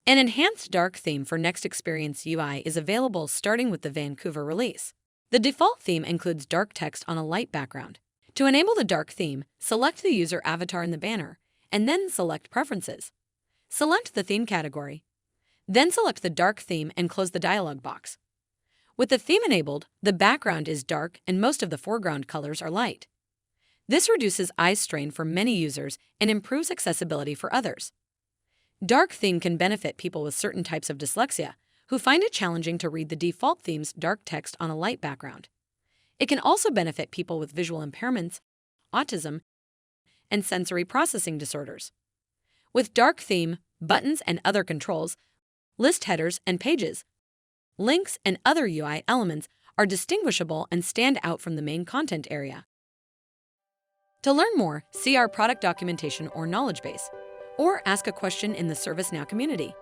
An enhanced dark theme for Next Experience UI is available starting with the Vancouver release. The default theme includes dark text on a light background. To enable the dark theme, select the user avatar in the banner, and then select Preferences. Select the theme category. Then select the dark theme and close the dialog box. With the theme enabled, the background is dark and most of the foreground colors are light. This reduces eye strain for many users and improves accessibility for others. Dark theme can benefit people with certain types of dyslexia who find it challenging to read the default theme's dark text on a light background. It can also benefit people with visual impairments, autism, and sensory processing disorders. With dark theme, buttons and other controls, list headers and pages, links and other UI elements are distinguishable and stand out from the main content area. To learn more, see our product documentation or knowledge base, or ask a question in the ServiceNow community.